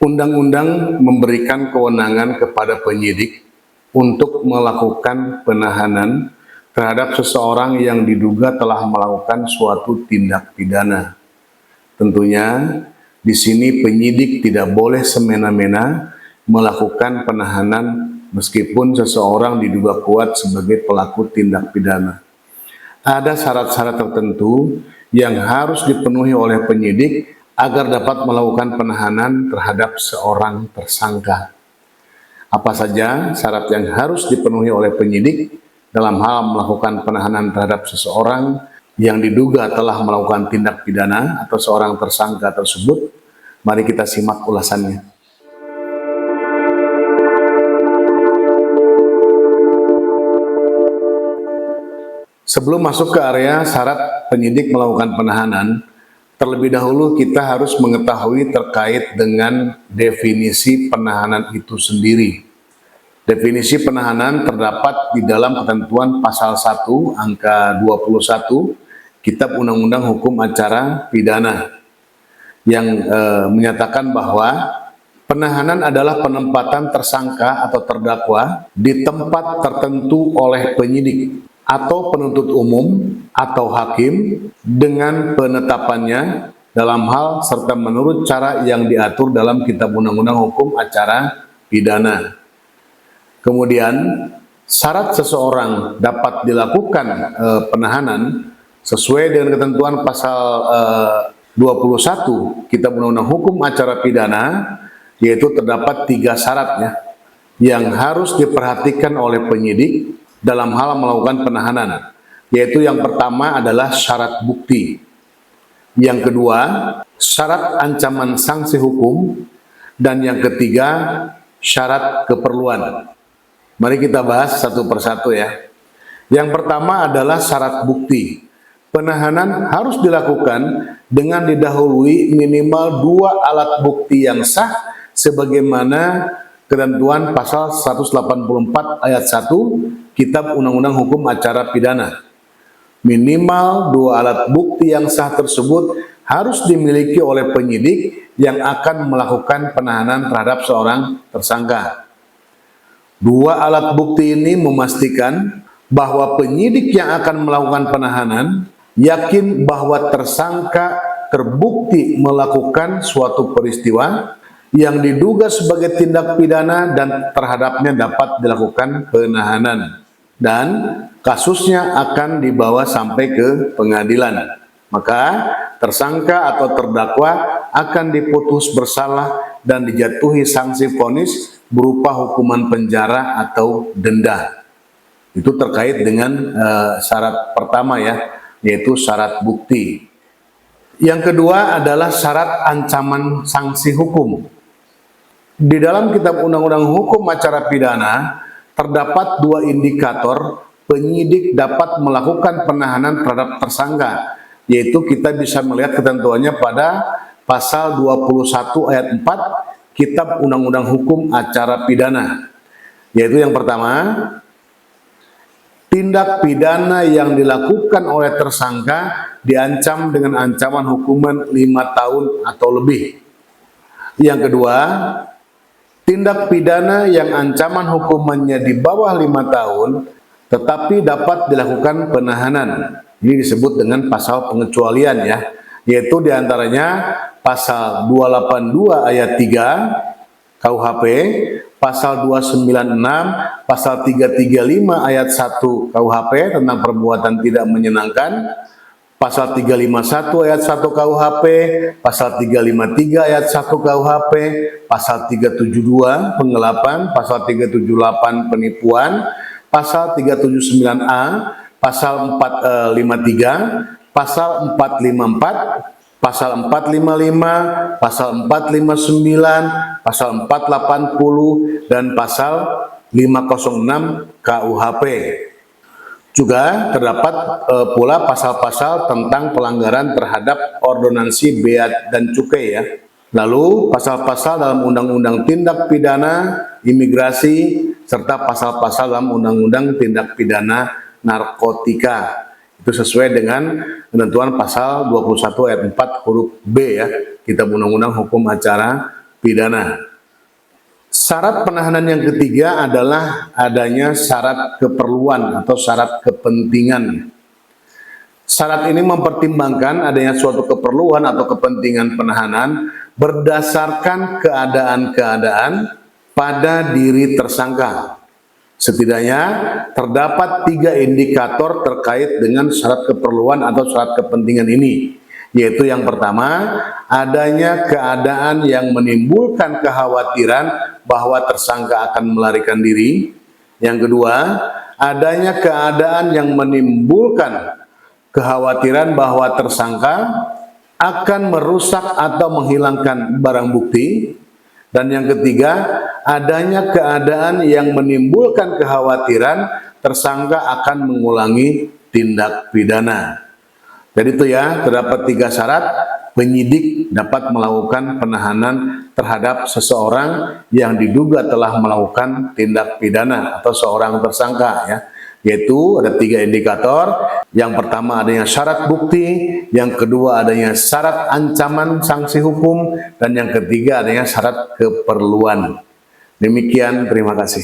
Undang-undang memberikan kewenangan kepada penyidik untuk melakukan penahanan terhadap seseorang yang diduga telah melakukan suatu tindak pidana. Tentunya di sini penyidik tidak boleh semena-mena melakukan penahanan meskipun seseorang diduga kuat sebagai pelaku tindak pidana. Ada syarat-syarat tertentu yang harus dipenuhi oleh penyidik agar dapat melakukan penahanan terhadap seorang tersangka. Apa saja syarat yang harus dipenuhi oleh penyidik dalam hal melakukan penahanan terhadap seseorang yang diduga telah melakukan tindak pidana atau seorang tersangka tersebut? Mari kita simak ulasannya. Sebelum masuk ke area syarat penyidik melakukan penahanan, terlebih dahulu kita harus mengetahui terkait dengan definisi penahanan itu sendiri. Definisi penahanan terdapat di dalam ketentuan pasal 1 angka 21 Kitab Undang-Undang Hukum Acara Pidana yang menyatakan bahwa penahanan adalah penempatan tersangka atau terdakwa di tempat tertentu oleh penyidik atau penuntut umum atau hakim dengan penetapannya dalam hal serta menurut cara yang diatur dalam Kitab Undang-Undang Hukum Acara Pidana. Kemudian syarat seseorang dapat dilakukan penahanan sesuai dengan ketentuan pasal 21 Kitab Undang-Undang Hukum Acara Pidana, yaitu terdapat 3 syaratnya yang harus diperhatikan oleh penyidik dalam hal melakukan penahanan, yaitu yang pertama adalah syarat bukti, yang kedua syarat ancaman sanksi hukum, dan yang ketiga syarat keperluan. Mari kita bahas satu persatu ya. Yang pertama adalah syarat bukti. Penahanan harus dilakukan dengan didahului minimal 2 alat bukti yang sah sebagaimana ketentuan pasal 184 ayat 1 Kitab Undang-Undang Hukum Acara Pidana. Minimal 2 alat bukti yang sah tersebut harus dimiliki oleh penyidik yang akan melakukan penahanan terhadap seorang tersangka. 2 alat bukti ini memastikan bahwa penyidik yang akan melakukan penahanan yakin bahwa tersangka terbukti melakukan suatu peristiwa yang diduga sebagai tindak pidana dan terhadapnya dapat dilakukan penahanan dan kasusnya akan dibawa sampai ke pengadilan. Maka tersangka atau terdakwa akan diputus bersalah dan dijatuhi sanksi vonis berupa hukuman penjara atau denda. Itu terkait dengan syarat pertama ya, yaitu syarat bukti. Yang kedua adalah syarat ancaman sanksi hukum. Di dalam Kitab Undang-Undang Hukum Acara Pidana terdapat 2 indikator penyidik dapat melakukan penahanan terhadap tersangka, yaitu kita bisa melihat ketentuannya pada pasal 21 ayat 4 Kitab Undang-Undang Hukum Acara Pidana, yaitu yang pertama, tindak pidana yang dilakukan oleh tersangka diancam dengan ancaman hukuman 5 tahun atau lebih. Yang kedua, tindak pidana yang ancaman hukumannya di bawah 5 tahun tetapi dapat dilakukan penahanan. Ini disebut dengan pasal pengecualian ya, yaitu diantaranya pasal 282 ayat 3 KUHP, pasal 296, pasal 335 ayat 1 KUHP tentang perbuatan tidak menyenangkan, pasal 351 ayat 1 KUHP, pasal 353 ayat 1 KUHP, pasal 372 penggelapan, pasal 378 penipuan, pasal 379A, pasal 453, pasal 454, pasal 455, pasal 459, pasal 480, dan pasal 506 KUHP. Juga terdapat pula pasal-pasal tentang pelanggaran terhadap ordonansi bea dan cukai ya. Lalu pasal-pasal dalam Undang-Undang Tindak Pidana Imigrasi serta pasal-pasal dalam Undang-Undang Tindak Pidana Narkotika. Itu sesuai dengan ketentuan pasal 21 ayat 4 huruf B ya, Kitab Undang-Undang Hukum Acara pidana. Syarat penahanan yang ketiga adalah adanya syarat keperluan atau syarat kepentingan. Syarat ini mempertimbangkan adanya suatu keperluan atau kepentingan penahanan berdasarkan keadaan-keadaan pada diri tersangka. Setidaknya terdapat 3 indikator terkait dengan syarat keperluan atau syarat kepentingan ini, yaitu yang pertama, adanya keadaan yang menimbulkan kekhawatiran bahwa tersangka akan melarikan diri. Yang kedua, adanya keadaan yang menimbulkan kekhawatiran bahwa tersangka akan merusak atau menghilangkan barang bukti. Dan yang ketiga, adanya keadaan yang menimbulkan kekhawatiran tersangka akan mengulangi tindak pidana. Jadi itu ya, terdapat 3 syarat penyidik dapat melakukan penahanan terhadap seseorang yang diduga telah melakukan tindak pidana atau seorang tersangka ya. Yaitu ada 3 indikator. Yang pertama adanya syarat bukti, yang kedua adanya syarat ancaman sanksi hukum, dan yang ketiga adanya syarat keperluan. Demikian, terima kasih.